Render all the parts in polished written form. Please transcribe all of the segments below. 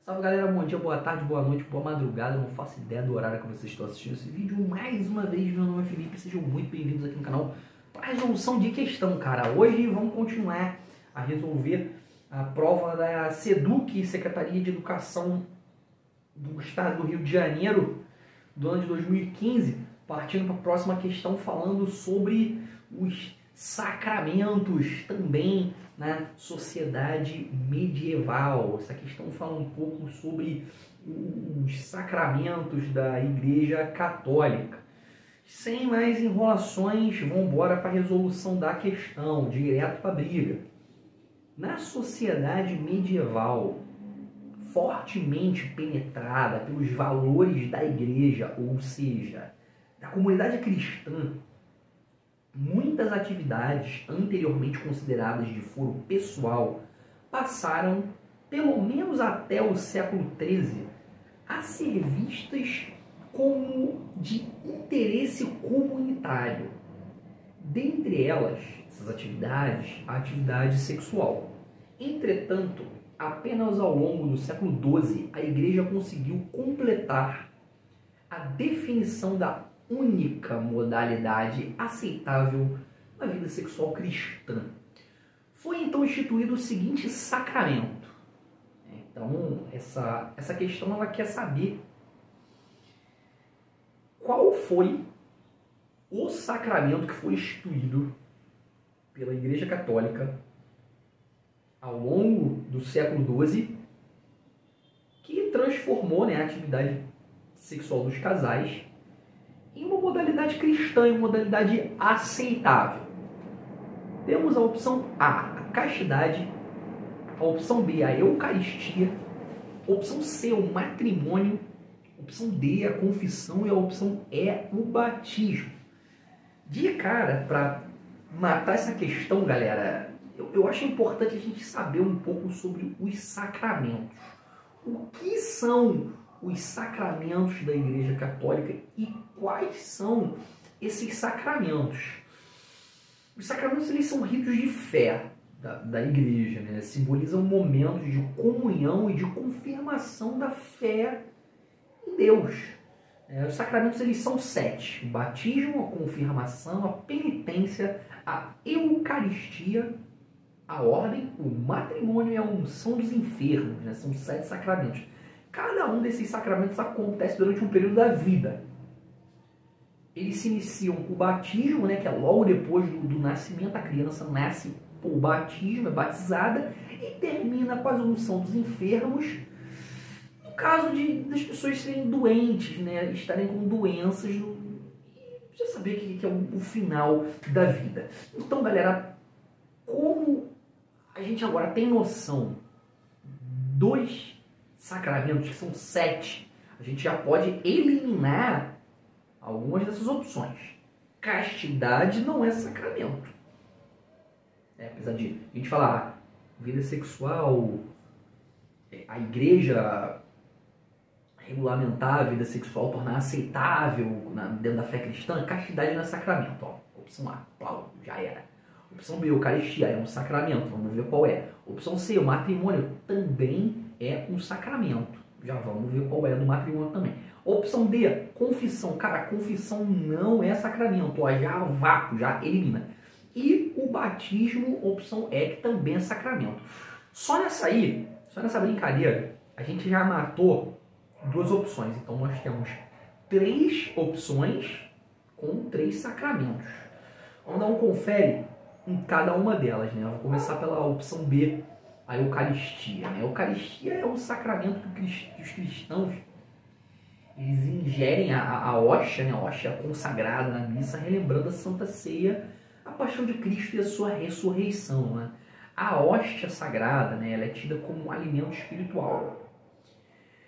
Salve galera, bom dia, boa tarde, boa noite, boa madrugada. Não faço ideia do horário que vocês estão assistindo esse vídeo. Mais uma vez, meu nome é Felipe, sejam muito bem-vindos aqui no canal para resolução de questão, cara. Hoje vamos continuar a resolver a prova da SEDUC, Secretaria de Educação do Estado do Rio de Janeiro, do ano de 2015, partindo para a próxima questão falando sobre os sacramentos também na sociedade medieval. Essa questão fala um pouco sobre os sacramentos da Igreja Católica. Sem mais enrolações, vamos embora para a resolução da questão, direto para a briga. Na sociedade medieval, fortemente penetrada pelos valores da Igreja, ou seja, da comunidade cristã, muitas atividades anteriormente consideradas de foro pessoal passaram, pelo menos até o século XIII, a ser vistas como de interesse comunitário. Dentre elas, essas atividades, a atividade sexual. Entretanto, apenas ao longo do século XII, a Igreja conseguiu completar a definição da única modalidade aceitável na vida sexual cristã. Foi então instituído o seguinte sacramento. Então, essa questão ela quer saber qual foi o sacramento que foi instituído pela Igreja Católica ao longo do século XII, que transformou, a atividade sexual dos casais em uma modalidade cristã, em uma modalidade aceitável. Temos a opção A, a castidade, a opção B, a eucaristia, a opção C, o matrimônio, a opção D, a confissão e a opção E, o batismo. De cara, para matar essa questão, galera, eu acho importante a gente saber um pouco sobre os sacramentos. O que são os sacramentos da Igreja Católica e quais são esses sacramentos? Os sacramentos eles são ritos de fé da Igreja, simbolizam momentos de comunhão e de confirmação da fé em Deus. Os sacramentos eles são 7: o batismo, a confirmação, a penitência, a eucaristia, a ordem, o matrimônio e a unção dos enfermos. São 7 sacramentos. Cada um desses sacramentos acontece durante um período da vida. Eles se iniciam com o batismo, que é logo depois do nascimento. A criança nasce por batismo, é batizada, e termina com a unção dos enfermos, no caso das pessoas serem doentes, estarem com doenças, e já saber que é o final da vida. Então, galera, como a gente agora tem noção dos sacramentos, que são 7, a gente já pode eliminar algumas dessas opções. Castidade não é sacramento. Apesar de a gente falar vida sexual, a Igreja regulamentar a vida sexual, tornar aceitável dentro da fé cristã, castidade não é sacramento. Opção A, plau, já era. Opção B, eucaristia, é um sacramento, vamos ver qual é. Opção C, o matrimônio também é um sacramento. Já vamos ver qual é do matrimônio também. Opção D, confissão. Cara, a confissão não é sacramento. Já vácuo, já elimina. E o batismo, opção E, que também é sacramento. Só nessa brincadeira, a gente já matou 2 opções. Então nós temos 3 opções com 3 sacramentos. Vamos dar um confere em cada uma delas. Eu vou começar pela opção B, a Eucaristia. A Eucaristia é um sacramento que os cristãos eles ingerem a hóstia, a hóstia consagrada na missa, relembrando a Santa Ceia, a paixão de Cristo e a sua ressurreição. A hóstia sagrada, ela é tida como um alimento espiritual.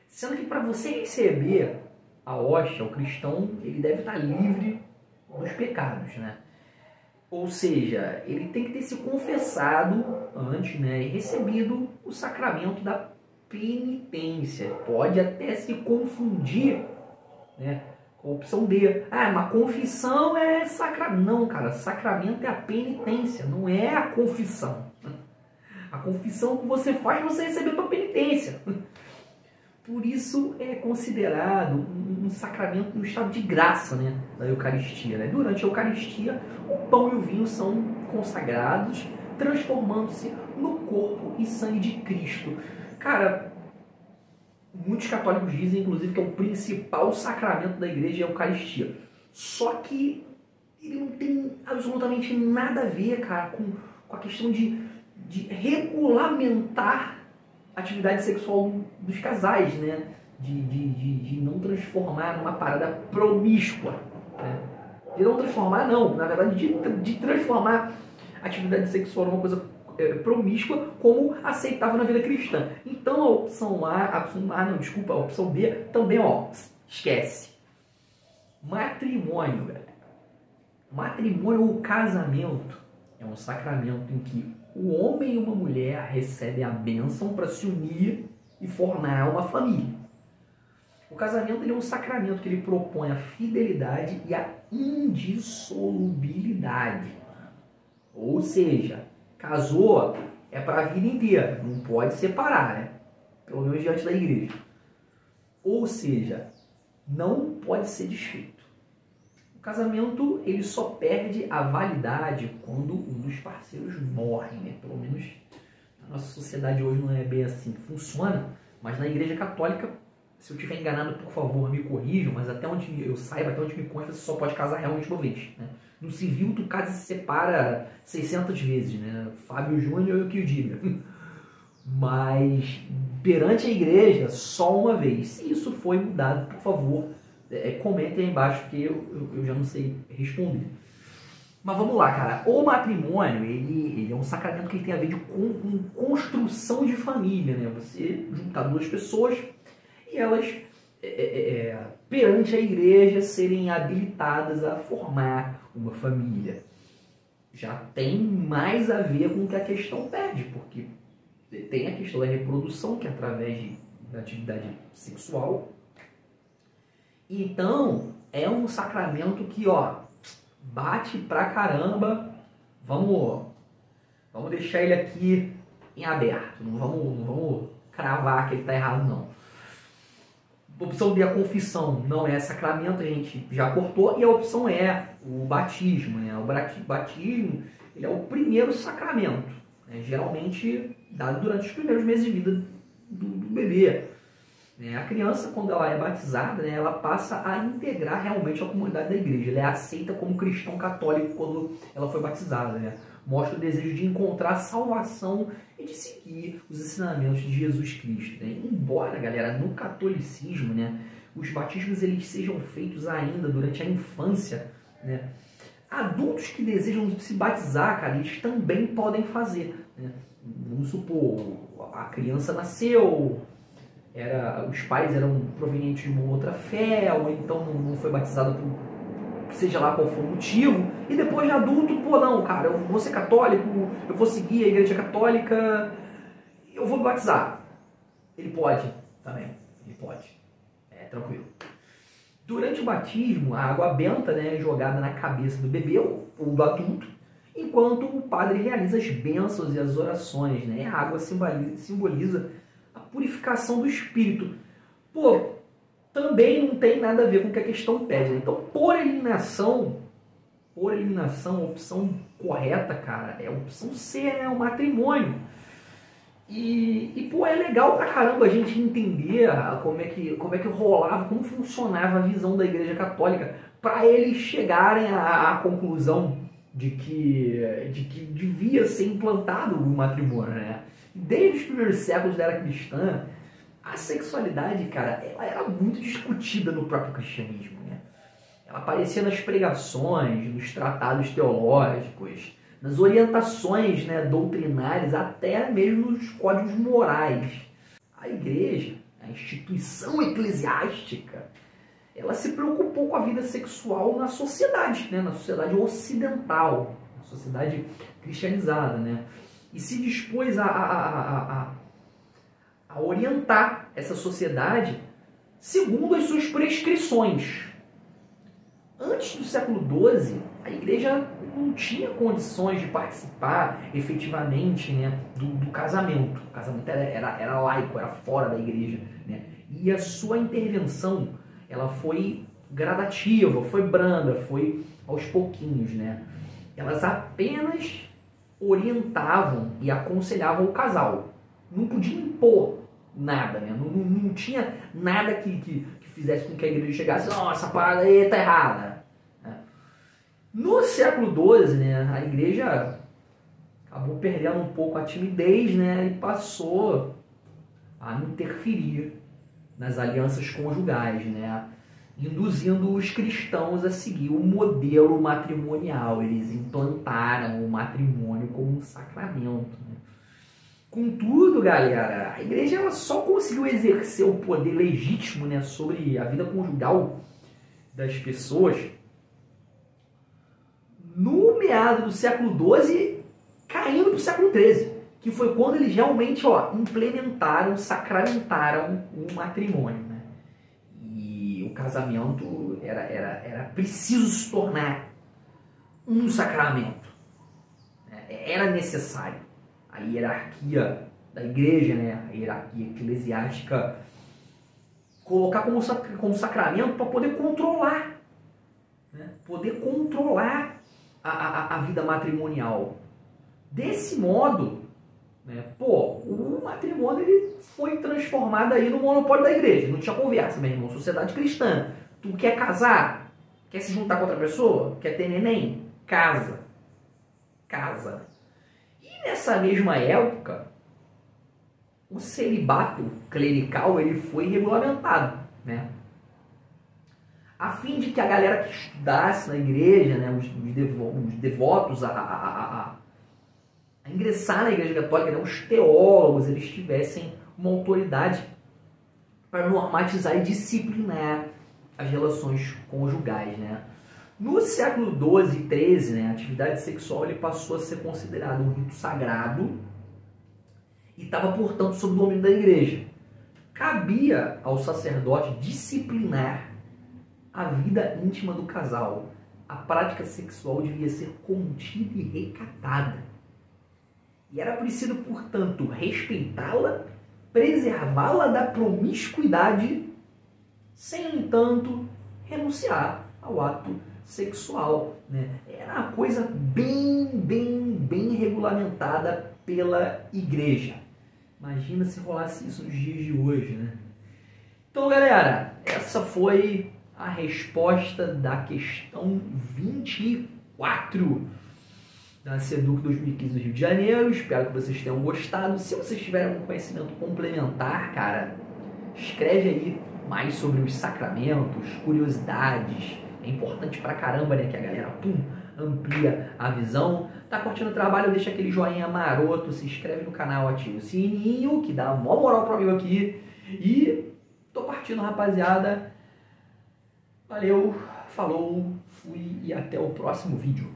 Sendo que para você receber a hóstia, o cristão ele deve estar livre dos pecados. Ou seja, ele tem que ter se confessado antes, e recebido o sacramento da penitência. Pode até se confundir, com a opção D. Mas confissão é sacramento. Não, cara, sacramento é a penitência, não é a confissão. A confissão que você faz, você recebeu a penitência. Por isso é considerado um sacramento no estado de graça, né, da Eucaristia. Né? Durante a Eucaristia, o pão e o vinho são consagrados, transformando-se no corpo e sangue de Cristo. Cara, muitos católicos dizem, inclusive, que é o principal sacramento da igreja é a Eucaristia. Só que ele não tem absolutamente nada a ver, cara, com a questão de regulamentar a atividade sexual dos casais, né? De não transformar numa parada promíscua. Né? De não transformar, não. Na verdade, de transformar a atividade sexual numa coisa promíscua como aceitável na vida cristã. Então a opção a opção B também, ó, esquece. Matrimônio, galera. Matrimônio ou casamento é um sacramento em que o homem e uma mulher recebem a bênção para se unir e formar uma família. O casamento ele é um sacramento que ele propõe a fidelidade e a indissolubilidade. Ou seja, casou é para a vida inteira, não pode separar, né? Pelo menos diante da igreja. Ou seja, não pode ser desfeito. O casamento ele só perde a validade quando um dos parceiros morre, né? Pelo menos na nossa sociedade hoje não é bem assim que funciona, mas na igreja católica, se eu estiver enganado, por favor, me corrijam, mas até onde eu saiba, até onde me consta, você só pode casar realmente uma vez, né? No civil, tu casa e se separa 600 vezes, né? Fábio Júnior, eu que o diga. Mas perante a igreja, só uma vez. Se isso foi mudado, por favor, comentem aí embaixo, que eu já não sei responder. Mas vamos lá, cara. O matrimônio, ele é um sacramento que tem a ver com construção de família, né? Você juntar duas pessoas e elas, perante a igreja, serem habilitadas a formar uma família. Já tem mais a ver com o que a questão pede, porque tem a questão da reprodução, que é através da atividade sexual. Então, é um sacramento que, ó, bate pra caramba. Vamos deixar ele aqui em aberto. Não vamos cravar que ele tá errado, não. A opção B, a confissão, não é sacramento, a gente já cortou. E a opção E, o batismo. Né? O batismo ele é o primeiro sacramento, né? Geralmente dado durante os primeiros meses de vida do bebê. A criança, quando ela é batizada, né, ela passa a integrar realmente a comunidade da igreja. Ela é aceita como cristão católico quando ela foi batizada. Né? Mostra o desejo de encontrar salvação e de seguir os ensinamentos de Jesus Cristo. Né? Embora, galera, no catolicismo, né, os batismos eles sejam feitos ainda durante a infância, né? Adultos que desejam se batizar, cara, eles também podem fazer. Né? Vamos supor, a criança nasceu... os pais eram provenientes de uma outra fé, ou então não foi batizado por seja lá qual for o motivo, e depois de adulto, pô, não, cara, eu vou ser católico, eu vou seguir a igreja católica, eu vou me batizar. Ele pode também, ele pode, tranquilo. Durante o batismo, a água benta, né, é jogada na cabeça do bebê ou do adulto, enquanto o padre realiza as bênçãos e as orações, né, a água simboliza a purificação do espírito. Pô, também não tem nada a ver com o que a questão pede. Né? Então, por eliminação, a opção correta, cara, é a opção C, né? O matrimônio. Pô, é legal pra caramba a gente entender como é que rolava, como funcionava a visão da Igreja Católica, para eles chegarem à conclusão de que devia ser implantado o matrimônio, né? Desde os primeiros séculos da era cristã, a sexualidade, cara, ela era muito discutida no próprio cristianismo, né? Ela aparecia nas pregações, nos tratados teológicos, nas orientações, né, doutrinárias, até mesmo nos códigos morais. A igreja, a instituição eclesiástica, ela se preocupou com a vida sexual na sociedade, né, na sociedade ocidental, na sociedade cristianizada, né? E se dispôs a orientar essa sociedade segundo as suas prescrições. Antes do século XII, a igreja não tinha condições de participar efetivamente, né, do casamento. O casamento era laico, era fora da igreja. Né? E E a sua intervenção, ela foi gradativa, foi branda, foi aos pouquinhos, né? Elas apenas orientavam e aconselhavam o casal. Não podia impor nada, né? Não tinha nada que fizesse com que a igreja chegasse, não, essa parada aí tá errada. No século XII, né, a igreja acabou perdendo um pouco a timidez, né, e passou a interferir nas alianças conjugais, né, induzindo os cristãos a seguir o modelo matrimonial. Eles implantaram o matrimônio como um sacramento, né? Contudo, galera, a igreja ela só conseguiu exercer o poder legítimo, né, sobre a vida conjugal das pessoas no meado do século XII, caindo para o século XIII, que foi quando eles realmente implementaram, sacramentaram o matrimônio, né? E o casamento era preciso se tornar um sacramento, né? Era necessário. A hierarquia da igreja, né? A hierarquia eclesiástica, colocar como sacramento para poder controlar, né? Poder controlar a vida matrimonial. Desse modo, né, o matrimônio ele foi transformado aí no monopólio da igreja. Não tinha conversa, meu irmão. Sociedade cristã. Tu quer casar? Quer se juntar com outra pessoa? Quer ter neném? Casa. Casa. E nessa mesma época, o celibato clerical ele foi regulamentado, né? A fim de que a galera que estudasse na igreja, né, os devotos a ingressar na igreja católica, né, os teólogos, eles tivessem uma autoridade para normatizar e disciplinar as relações conjugais, né? No século XII e XIII, né, a atividade sexual ele passou a ser considerada um rito sagrado e estava, portanto, sob o domínio da igreja. Cabia ao sacerdote disciplinar a vida íntima do casal. A prática sexual devia ser contida e recatada. E era preciso, portanto, respeitá-la, preservá-la da promiscuidade, sem, no entanto, renunciar ao ato sexual, né? Era uma coisa bem regulamentada pela igreja. Imagina se rolasse isso nos dias de hoje, né? Então, galera, essa foi a resposta da questão 24 da SEDUC 2015 do Rio de Janeiro. Espero que vocês tenham gostado. Se vocês tiverem algum conhecimento complementar, cara, escreve aí mais sobre os sacramentos, curiosidades. É importante pra caramba, né, que a galera amplia a visão. Tá curtindo o trabalho? Deixa aquele joinha maroto, se inscreve no canal, ativa o sininho, que dá mó moral pra mim aqui. E tô partindo, rapaziada. Valeu, falou, fui e até o próximo vídeo.